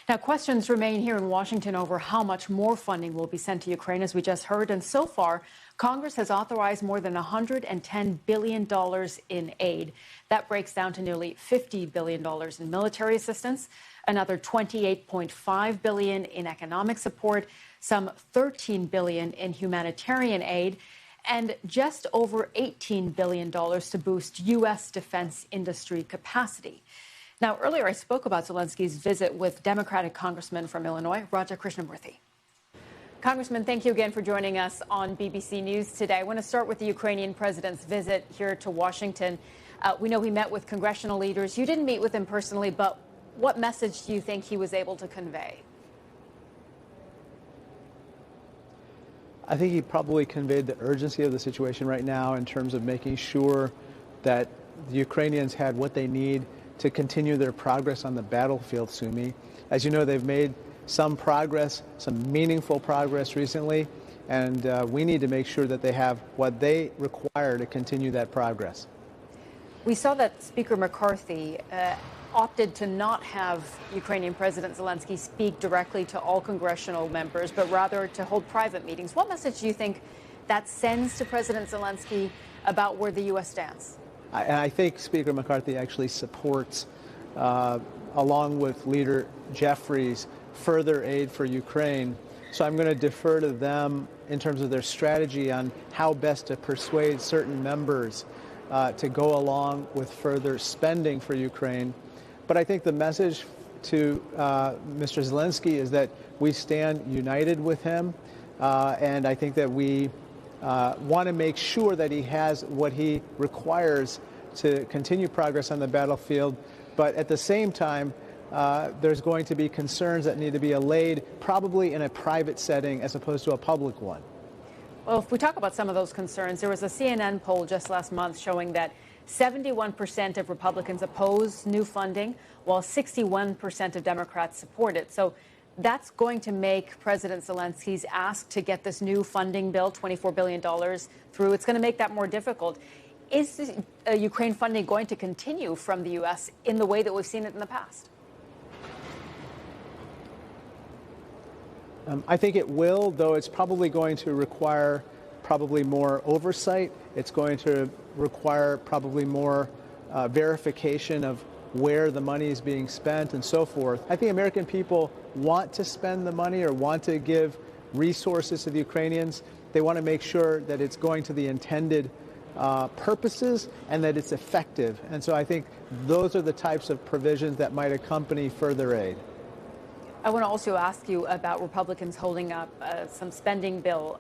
Now, questions remain here in Washington over how much more funding will be sent to Ukraine, as we just heard. And so far, Congress has authorized more than $110 billion in aid. That breaks down to nearly $50 billion in military assistance, another $28.5 billion in economic support, some $13 billion in humanitarian aid, and just over $18 billion to boost U.S. defense industry capacity. Now, earlier I spoke about Zelensky's visit with Democratic Congressman from Illinois, Krishnamoorthi. Congressman, thank you again for joining us on BBC News today. I want to start with the Ukrainian president's visit here to Washington. We know he met with congressional leaders. You didn't meet with him personally, but what message do you think he was able to convey? I think he probably conveyed the urgency of the situation right now in terms of making sure that the Ukrainians had what they need to continue their progress on the battlefield, Sumi. As you know, they've made some progress, some meaningful progress recently, and we need to make sure that they have what they require to continue that progress. We saw that Speaker McCarthy opted to not have Ukrainian President Zelensky speak directly to all congressional members, but rather to hold private meetings. What message do you think that sends to President Zelensky about where the U.S. stands? I think Speaker McCarthy actually supports, along with Leader Jeffries, further aid for Ukraine. So I'm going to defer to them in terms of their strategy on how best to persuade certain members to go along with further spending for Ukraine. But I think the message to Mr. Zelensky is that we stand united with him, and I think that we want to make sure that he has what he requires to continue progress on the battlefield. But at the same time, there's going to be concerns that need to be allayed, probably in a private setting as opposed to a public one. Well, if we talk about some of those concerns, there was a CNN poll just last month showing that 71% of Republicans oppose new funding, while 61% of Democrats support it. So that's going to make President Zelensky's ask to get this new funding bill, $24 billion, through. It's going to make that more difficult. Is Ukraine funding going to continue from the U.S. in the way that we've seen it in the past? I think it will, though it's probably going to require more oversight. It's going to require probably more verification of where the money is being spent and so forth. I think American people want to spend the money or want to give resources to the Ukrainians. They want to make sure that it's going to the intended purposes and that it's effective. And so I think those are the types of provisions that might accompany further aid. I want to also ask you about Republicans holding up a spending bill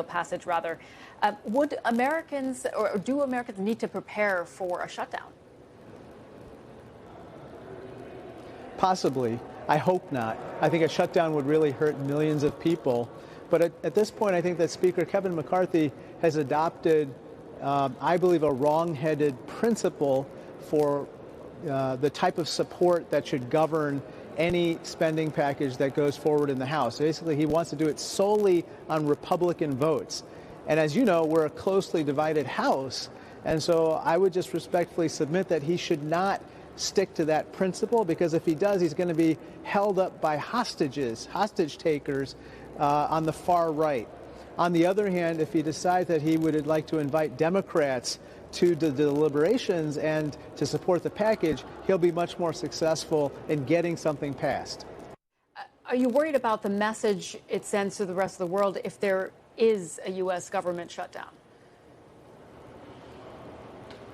passage, rather. Would Americans, or do Americans need to prepare for a shutdown? Possibly. I hope not. I think a shutdown would really hurt millions of people. But at this point, I think that Speaker Kevin McCarthy has adopted, I believe, a wrong-headed principle for the type of support that should govern any spending package that goes forward in the House. Basically, he wants to do it solely on Republican votes. And as you know, we're a closely divided House. And so I would just respectfully submit that he should not stick to that principle, because if he does, he's going to be held up by hostage takers on the far right. On the other hand, if he decides that he would like to invite Democrats to the deliberations and to support the package, he'll be much more successful in getting something passed. Are you worried about the message it sends to the rest of the world if there is a U.S. government shutdown?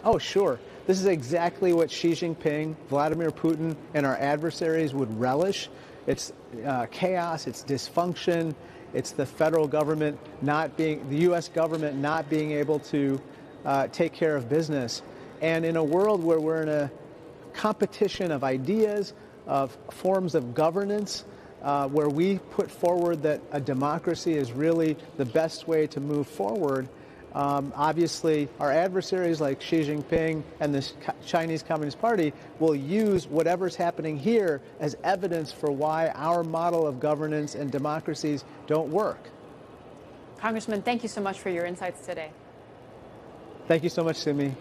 Oh, sure. This is exactly what Xi Jinping, Vladimir Putin, and our adversaries would relish. It's chaos, it's dysfunction, it's the federal government the U.S. government not being able to take care of business. And in a world where we're in a competition of ideas, of forms of governance, where we put forward that a democracy is really the best way to move forward, obviously our adversaries like Xi Jinping and the Chinese Communist Party will use whatever's happening here as evidence for why our model of governance and democracies don't work. Congressman, thank you so much for your insights today. Thank you so much, Sumi.